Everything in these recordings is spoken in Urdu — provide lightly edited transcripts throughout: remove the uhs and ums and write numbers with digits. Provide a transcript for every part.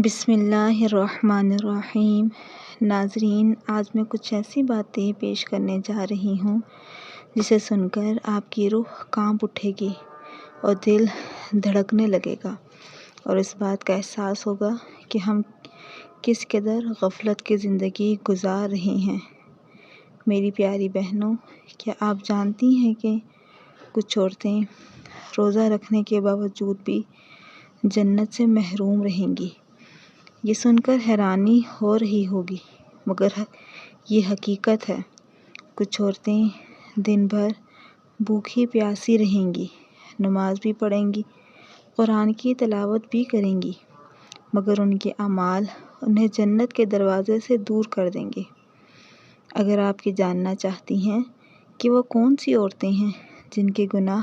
بسم اللہ الرحمن الرحیم۔ ناظرین، آج میں کچھ ایسی باتیں پیش کرنے جا رہی ہوں جسے سن کر آپ کی روح کانپ اٹھے گی اور دل دھڑکنے لگے گا، اور اس بات کا احساس ہوگا کہ ہم کس قدر غفلت کی زندگی گزار رہے ہیں۔ میری پیاری بہنوں، کیا آپ جانتی ہیں کہ کچھ عورتیں روزہ رکھنے کے باوجود بھی جنت سے محروم رہیں گی؟ یہ سن کر حیرانی ہو رہی ہوگی، مگر یہ حقیقت ہے۔ کچھ عورتیں دن بھر بھوکی پیاسی رہیں گی، نماز بھی پڑھیں گی، قرآن کی تلاوت بھی کریں گی، مگر ان کے اعمال انہیں جنت کے دروازے سے دور کر دیں گے۔ اگر آپ یہ جاننا چاہتی ہیں کہ وہ کون سی عورتیں ہیں جن کے گناہ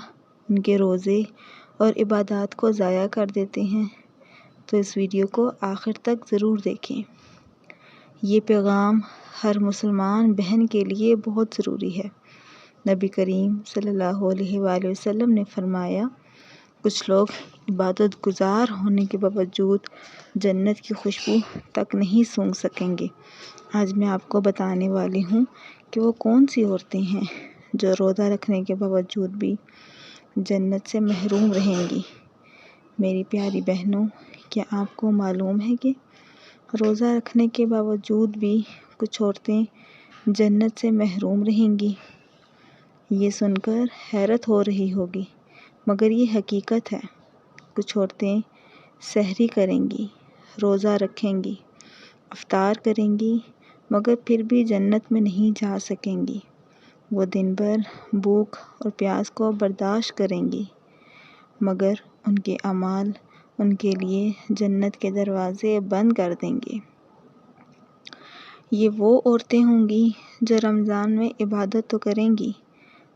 ان کے روزے اور عبادات کو ضائع کر دیتے ہیں، تو اس ویڈیو کو آخر تک ضرور دیکھیں۔ یہ پیغام ہر مسلمان بہن کے لیے بہت ضروری ہے۔ نبی کریم صلی اللہ علیہ وآلہ وسلم نے فرمایا، کچھ لوگ عبادت گزار ہونے کے باوجود جنت کی خوشبو تک نہیں سونگھ سکیں گے۔ آج میں آپ کو بتانے والی ہوں کہ وہ کون سی عورتیں ہیں جو روزہ رکھنے کے باوجود بھی جنت سے محروم رہیں گی۔ میری پیاری بہنوں، کیا آپ کو معلوم ہے کہ روزہ رکھنے کے باوجود بھی کچھ عورتیں جنت سے محروم رہیں گی؟ یہ سن کر حیرت ہو رہی ہوگی، مگر یہ حقیقت ہے۔ کچھ عورتیں سحری کریں گی، روزہ رکھیں گی، افطار کریں گی، مگر پھر بھی جنت میں نہیں جا سکیں گی۔ وہ دن بھر بھوک اور پیاس کو برداشت کریں گی، مگر ان کے اعمال ان کے لیے جنت کے دروازے بند کر دیں گے۔ یہ وہ عورتیں ہوں گی جو رمضان میں عبادت تو کریں گی،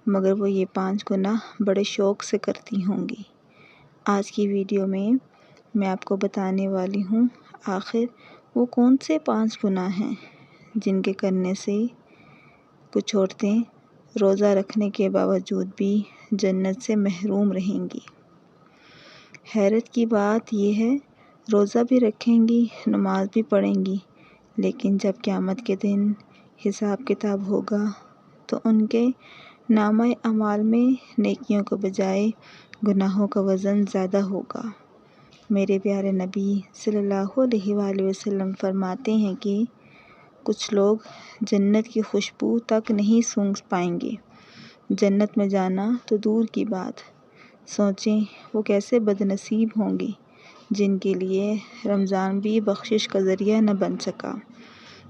مگر وہ یہ 5 گناہ بڑے شوق سے کرتی ہوں گی۔ آج کی ویڈیو میں آپ کو بتانے والی ہوں آخر وہ کون سے 5 گناہ ہیں جن کے کرنے سے کچھ عورتیں روزہ رکھنے کے باوجود بھی جنت سے محروم رہیں گی۔ حیرت کی بات یہ ہے، روزہ بھی رکھیں گی، نماز بھی پڑھیں گی، لیکن جب قیامت کے دن حساب کتاب ہوگا تو ان کے نامہ اعمال میں نیکیوں کے بجائے گناہوں کا وزن زیادہ ہوگا۔ میرے پیارے نبی صلی اللہ علیہ وآلہ وسلم فرماتے ہیں کہ کچھ لوگ جنت کی خوشبو تک نہیں سونگھ پائیں گے۔ جنت میں جانا تو دور کی بات، سوچیں وہ کیسے بد نصیب ہوں گی جن کے لیے رمضان بھی بخشش کا ذریعہ نہ بن سکا،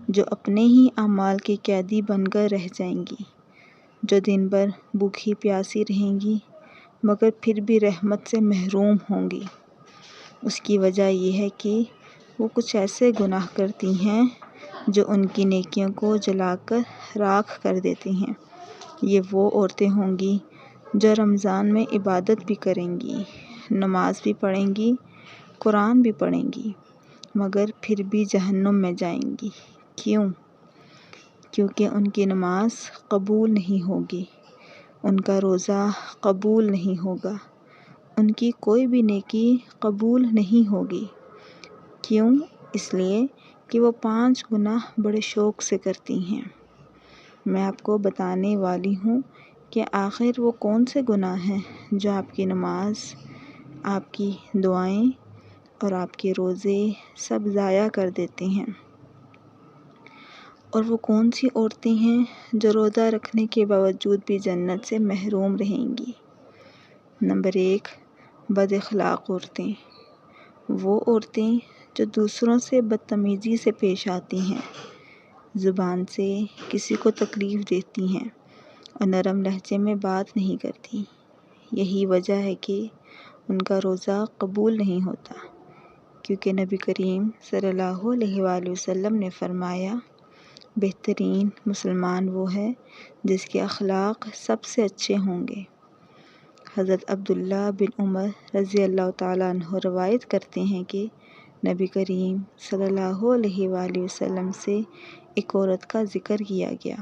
جو اپنے ہی اعمال کی قیدی بن کر رہ جائیں گی، جو دن بھر بھوکی پیاسی رہیں گی مگر پھر بھی رحمت سے محروم ہوں گی۔ اس کی وجہ یہ ہے کہ وہ کچھ ایسے گناہ کرتی ہیں جو ان کی نیکیوں کو جلا کر راکھ کر دیتے ہیں۔ یہ وہ عورتیں ہوں گی جو رمضان میں عبادت بھی کریں گی، نماز بھی پڑھیں گی، قرآن بھی پڑھیں گی، مگر پھر بھی جہنم میں جائیں گی۔ کیوں؟ کیونکہ ان کی نماز قبول نہیں ہوگی، ان کا روزہ قبول نہیں ہوگا، ان کی کوئی بھی نیکی قبول نہیں ہوگی۔ کیوں؟ اس لیے کہ وہ 5 گناہ بڑے شوق سے کرتی ہیں۔ میں آپ کو بتانے والی ہوں کہ آخر وہ کون سے گناہ ہیں جو آپ کی نماز، آپ کی دعائیں اور آپ کے روزے سب ضائع کر دیتے ہیں۔ اور وہ کون سی عورتیں ہیں جو روزہ رکھنے کے باوجود بھی جنت سے محروم رہیں گی؟ نمبر 1، بد اخلاق عورتیں۔ وہ عورتیں جو دوسروں سے بدتمیزی سے پیش آتی ہیں، زبان سے کسی کو تکلیف دیتی ہیں اور نرم لہجے میں بات نہیں کرتی۔ یہی وجہ ہے کہ ان کا روزہ قبول نہیں ہوتا، کیونکہ نبی کریم صلی اللہ علیہ وآلہ وسلم نے فرمایا، بہترین مسلمان وہ ہے جس کے اخلاق سب سے اچھے ہوں گے۔ حضرت عبداللہ بن عمر رضی اللہ تعالیٰ عنہ روایت کرتے ہیں کہ نبی کریم صلی اللہ علیہ وآلہ وسلم سے ایک عورت کا ذکر کیا گیا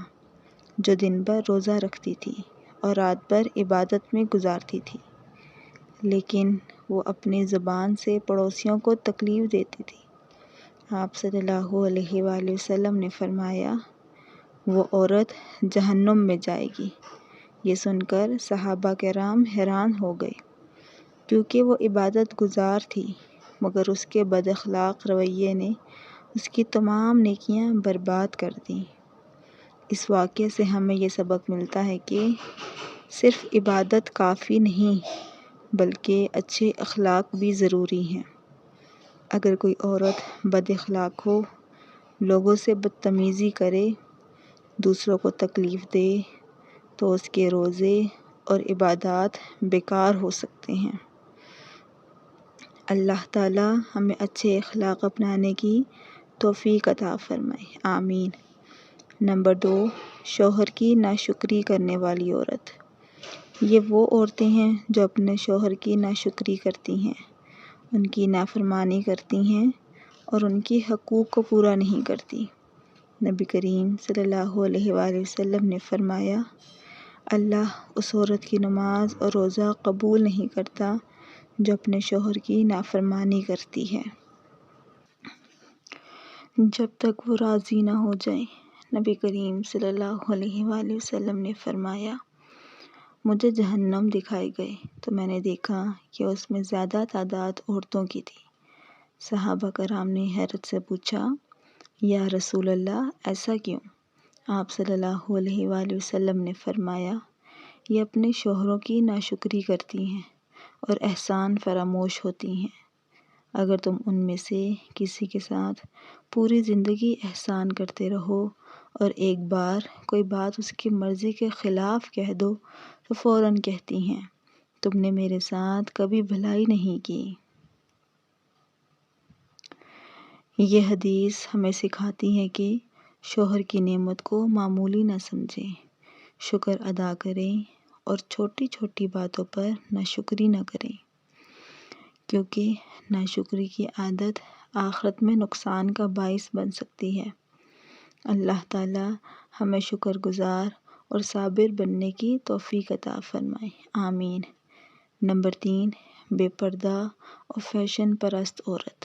جو دن بھر روزہ رکھتی تھی اور رات بھر عبادت میں گزارتی تھی، لیکن وہ اپنی زبان سے پڑوسیوں کو تکلیف دیتی تھی۔ آپ صلی اللہ علیہ وآلہ وسلم نے فرمایا وہ عورت جہنم میں جائے گی۔ یہ سن کر صحابہ کرام حیران ہو گئے کیونکہ وہ عبادت گزار تھی، مگر اس کے بد اخلاق رویے نے اس کی تمام نیکیاں برباد کر دیں۔ اس واقعے سے ہمیں یہ سبق ملتا ہے کہ صرف عبادت کافی نہیں بلکہ اچھے اخلاق بھی ضروری ہیں۔ اگر کوئی عورت بد اخلاق ہو، لوگوں سے بدتمیزی کرے، دوسروں کو تکلیف دے تو اس کے روزے اور عبادات بیکار ہو سکتے ہیں۔ اللہ تعالیٰ ہمیں اچھے اخلاق اپنانے کی توفیق عطا فرمائے، آمین۔ نمبر 2، شوہر کی ناشکری کرنے والی عورت۔ یہ وہ عورتیں ہیں جو اپنے شوہر کی ناشکری کرتی ہیں، ان کی نافرمانی کرتی ہیں اور ان کی حقوق کو پورا نہیں کرتی۔ نبی کریم صلی اللہ علیہ وآلہ وسلم نے فرمایا، اللہ اس عورت کی نماز اور روزہ قبول نہیں کرتا جو اپنے شوہر کی نافرمانی کرتی ہے جب تک وہ راضی نہ ہو جائے۔ نبی کریم صلی اللہ علیہ وآلہ وسلم نے فرمایا، مجھے جہنم دکھائی گئی تو میں نے دیکھا کہ اس میں زیادہ تعداد عورتوں کی تھی۔ صحابہ کرام نے حیرت سے پوچھا، یا رسول اللہ ایسا کیوں؟ آپ صلی اللہ علیہ وآلہ وسلم نے فرمایا، یہ اپنے شوہروں کی ناشکری کرتی ہیں اور احسان فراموش ہوتی ہیں۔ اگر تم ان میں سے کسی کے ساتھ پوری زندگی احسان کرتے رہو اور ایک بار کوئی بات اس کی مرضی کے خلاف کہہ دو تو فوراً کہتی ہیں، تم نے میرے ساتھ کبھی بھلائی نہیں کی۔ یہ حدیث ہمیں سکھاتی ہے کہ شوہر کی نعمت کو معمولی نہ سمجھیں، شکر ادا کریں اور چھوٹی چھوٹی باتوں پر ناشکری نہ کریں، کیونکہ ناشکری کی عادت آخرت میں نقصان کا باعث بن سکتی ہے۔ اللہ تعالی ہمیں شکر گزار اور صابر بننے کی توفیق عطا فرمائے، آمین۔ نمبر 3، بے پردہ اور فیشن پرست عورت۔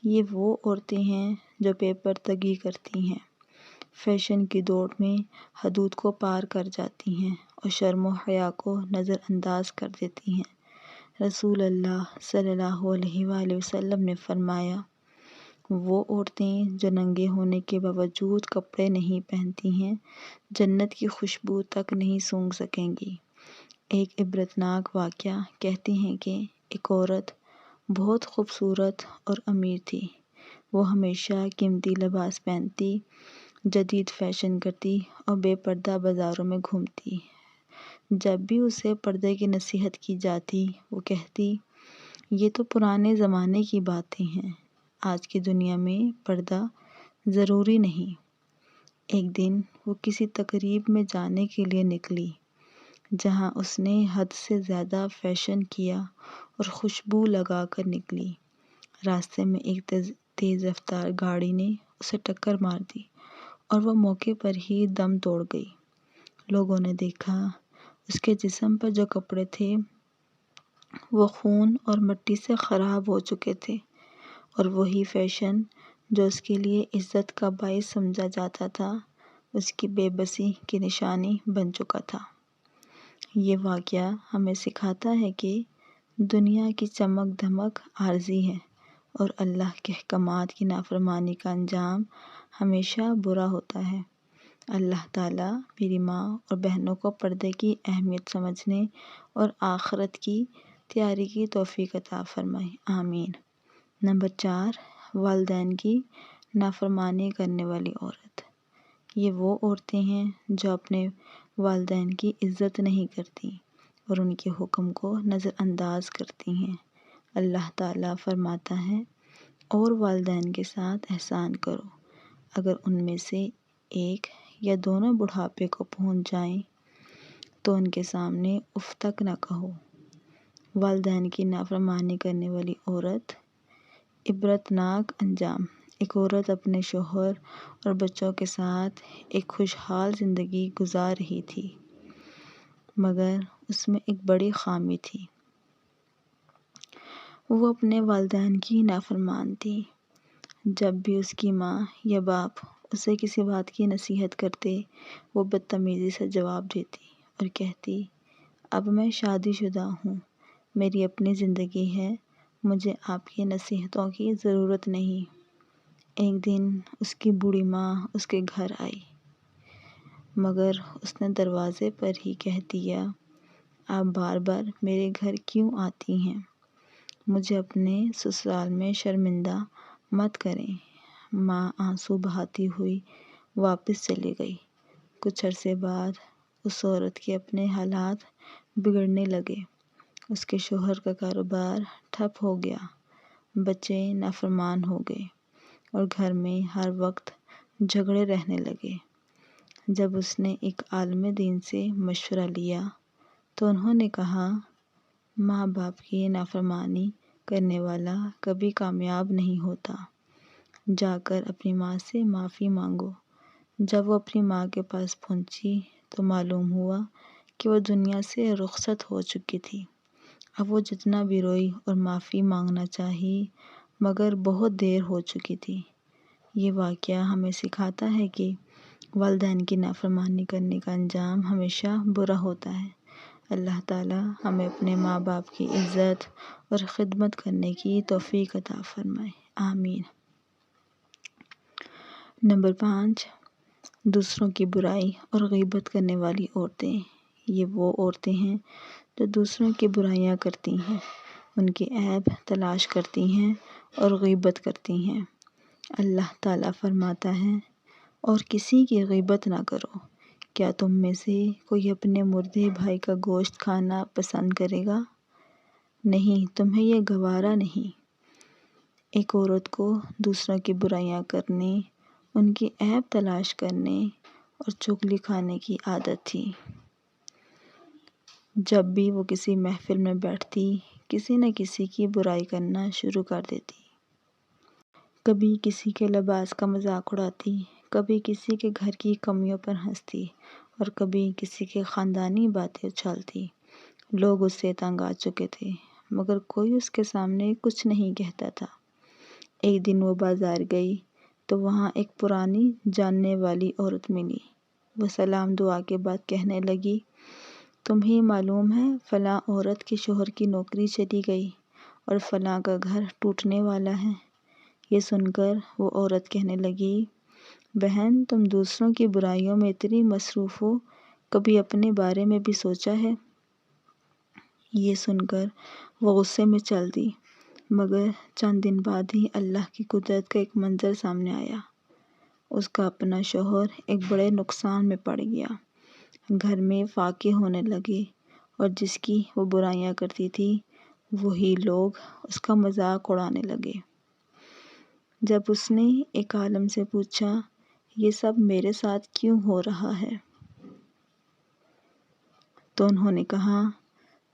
یہ وہ عورتیں ہیں جو بے پردگی کرتی ہیں، فیشن کی دوڑ میں حدود کو پار کر جاتی ہیں اور شرم و حیا کو نظر انداز کر دیتی ہیں۔ رسول اللہ صلی اللہ علیہ وآلہ وسلم نے فرمایا، وہ عورتیں جو ننگے ہونے کے باوجود کپڑے نہیں پہنتی ہیں، جنت کی خوشبو تک نہیں سونگھ سکیں گی۔ ایک عبرتناک واقعہ کہتی ہیں کہ ایک عورت بہت خوبصورت اور امیر تھی۔ وہ ہمیشہ قیمتی لباس پہنتی، جدید فیشن کرتی اور بے پردہ بازاروں میں گھومتی۔ جب بھی اسے پردے کی نصیحت کی جاتی، وہ کہتی، یہ تو پرانے زمانے کی باتیں ہیں، آج کی دنیا میں پردہ ضروری نہیں۔ ایک دن وہ کسی تقریب میں جانے کے لیے نکلی، جہاں اس نے حد سے زیادہ فیشن کیا اور خوشبو لگا کر نکلی۔ راستے میں ایک تیز رفتار گاڑی نے اسے ٹکر مار دی اور وہ موقع پر ہی دم توڑ گئی۔ لوگوں نے دیکھا اس کے جسم پر جو کپڑے تھے وہ خون اور مٹی سے خراب ہو چکے تھے، اور وہی فیشن جو اس کے لیے عزت کا باعث سمجھا جاتا تھا، اس کی بے بسی کی نشانی بن چکا تھا۔ یہ واقعہ ہمیں سکھاتا ہے کہ دنیا کی چمک دھمک عارضی ہے اور اللہ کے احکامات کی نافرمانی کا انجام ہمیشہ برا ہوتا ہے۔ اللہ تعالیٰ میری ماں اور بہنوں کو پردے کی اہمیت سمجھنے اور آخرت کی تیاری کی توفیق عطا فرمائے، آمین۔ نمبر 4، والدین کی نافرمانی کرنے والی عورت۔ یہ وہ عورتیں ہیں جو اپنے والدین کی عزت نہیں کرتی اور ان کے حکم کو نظر انداز کرتی ہیں۔ اللہ تعالیٰ فرماتا ہے، اور والدین کے ساتھ احسان کرو، اگر ان میں سے ایک یا دونوں بڑھاپے کو پہنچ جائیں تو ان کے سامنے اف تک نہ کہو۔ والدین کی نافرمانی کرنے والی عورت۔ عبرتناک انجام۔ ایک عورت اپنے شوہر اور بچوں کے ساتھ ایک خوشحال زندگی گزار رہی تھی، مگر اس میں ایک بڑی خامی تھی، وہ اپنے والدین کی نافرمان تھی۔ جب بھی اس کی ماں یا باپ اسے کسی بات کی نصیحت کرتے، وہ بدتمیزی سے جواب دیتی اور کہتی، اب میں شادی شدہ ہوں، میری اپنی زندگی ہے، مجھے آپ کی نصیحتوں کی ضرورت نہیں۔ ایک دن اس کی بوڑھی ماں اس کے گھر آئی، مگر اس نے دروازے پر ہی کہہ دیا، آپ بار بار میرے گھر کیوں آتی ہیں؟ مجھے اپنے سسرال میں شرمندہ مت کریں۔ ماں آنسو بہاتی ہوئی واپس چلی گئی۔ کچھ عرصے بعد اس عورت کے اپنے حالات بگڑنے لگے۔ اس کے شوہر کا کاروبار ٹھپ ہو گیا، بچے نافرمان ہو گئے اور گھر میں ہر وقت جھگڑے رہنے لگے۔ جب اس نے ایک عالم دین سے مشورہ لیا تو انہوں نے کہا، ماں باپ کی نافرمانی کرنے والا کبھی کامیاب نہیں ہوتا۔ جا کر اپنی ماں سے معافی مانگو۔ جب وہ اپنی ماں کے پاس پہنچی تو معلوم ہوا کہ وہ دنیا سے رخصت ہو چکی تھی۔ اب وہ جتنا بھی روئی اور معافی مانگنا چاہی، مگر بہت دیر ہو چکی تھی۔ یہ واقعہ ہمیں سکھاتا ہے کہ والدین کی نافرمانی کرنے کا انجام ہمیشہ برا ہوتا ہے۔ اللہ تعالیٰ ہمیں اپنے ماں باپ کی عزت اور خدمت کرنے کی توفیق عطا فرمائے، آمین۔ نمبر 5، دوسروں کی برائی اور غیبت کرنے والی عورتیں۔ یہ وہ عورتیں ہیں جو دوسروں کی برائیاں کرتی ہیں، ان کے عیب تلاش کرتی ہیں اور غیبت کرتی ہیں۔ اللہ تعالیٰ فرماتا ہے، اور کسی کی غیبت نہ کرو۔ کیا تم میں سے کوئی اپنے مردے بھائی کا گوشت کھانا پسند کرے گا؟ نہیں، تمہیں یہ گوارا نہیں۔ ایک عورت کو دوسروں کی برائیاں کرنے، ان کی عیب تلاش کرنے اور چغلی کھانے کی عادت تھی۔ جب بھی وہ کسی محفل میں بیٹھتی، کسی نہ کسی کی برائی کرنا شروع کر دیتی۔ کبھی کسی کے لباس کا مذاق اڑاتی، کبھی کسی کے گھر کی کمیوں پر ہنستی اور کبھی کسی کے خاندانی باتیں اچھالتی۔ لوگ اس سے تنگ آ چکے تھے، مگر کوئی اس کے سامنے کچھ نہیں کہتا تھا۔ ایک دن وہ بازار گئی تو وہاں ایک پرانی جاننے والی عورت ملی۔ وہ سلام دعا کے بعد کہنے لگی، تمہیں معلوم ہے فلاں عورت کے شوہر کی نوکری چلی گئی اور فلاں کا گھر ٹوٹنے والا ہے۔ یہ سن کر وہ عورت کہنے لگی، بہن تم دوسروں کی برائیوں میں اتنی مصروف ہو، کبھی اپنے بارے میں بھی سوچا ہے؟ یہ سن کر وہ غصے میں چل دی، مگر چند دن بعد ہی اللہ کی قدرت کا ایک منظر سامنے آیا۔ اس کا اپنا شوہر ایک بڑے نقصان میں پڑ گیا، گھر میں فاقے ہونے لگے اور جس کی وہ برائیاں کرتی تھی، وہی لوگ اس کا مذاق اڑانے لگے۔ جب اس نے ایک عالم سے پوچھا، یہ سب میرے ساتھ کیوں ہو رہا ہے؟ تو انہوں نے کہا،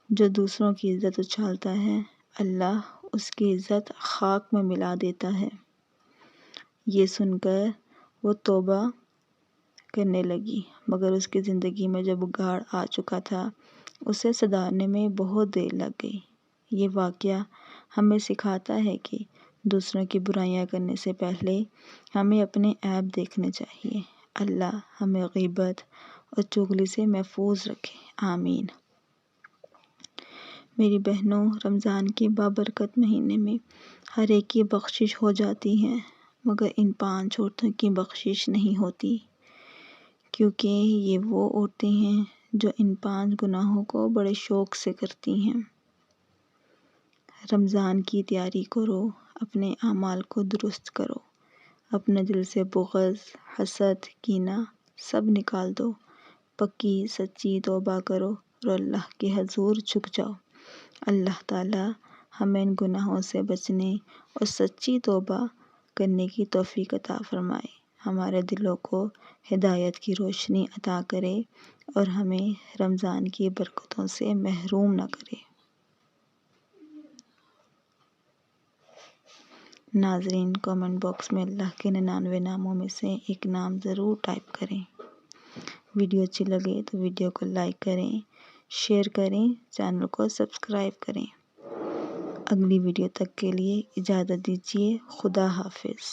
جو دوسروں کی عزت اچھالتا ہے، اللہ اس کی عزت خاک میں ملا دیتا ہے۔ یہ سن کر وہ توبہ کرنے لگی، مگر اس کی زندگی میں جو بگاڑ آ چکا تھا، اسے سدھارنے میں بہت دیر لگ گئی۔ یہ واقعہ ہمیں سکھاتا ہے کہ دوسروں کی برائیاں کرنے سے پہلے ہمیں اپنے عیب دیکھنے چاہیے۔ اللہ ہمیں غیبت اور چغلی سے محفوظ رکھے، آمین۔ میری بہنوں، رمضان کے بابرکت مہینے میں ہر ایک کی بخشش ہو جاتی ہے، مگر ان 5 عورتوں کی بخشش نہیں ہوتی، کیونکہ یہ وہ عورتیں ہیں جو ان 5 گناہوں کو بڑے شوق سے کرتی ہیں۔ رمضان کی تیاری کرو، اپنے اعمال کو درست کرو، اپنے دل سے بغض، حسد، کینہ سب نکال دو، پکی سچی توبہ کرو اور اللہ کے حضور جھک جاؤ۔ اللہ تعالیٰ ہمیں ان گناہوں سے بچنے اور سچی توبہ کرنے کی توفیق عطا فرمائے، ہمارے دلوں کو ہدایت کی روشنی عطا کرے اور ہمیں رمضان کی برکتوں سے محروم نہ کرے۔ ناظرین، کامنٹ باکس میں اللہ کے 99 ناموں میں سے ایک نام ضرور ٹائپ کریں۔ ویڈیو اچھی لگے تو ویڈیو کو لائک کریں، شیئر کریں، چینل کو سبسکرائب کریں۔ اگلی ویڈیو تک کے لیے اجازت دیجیے۔ خدا حافظ۔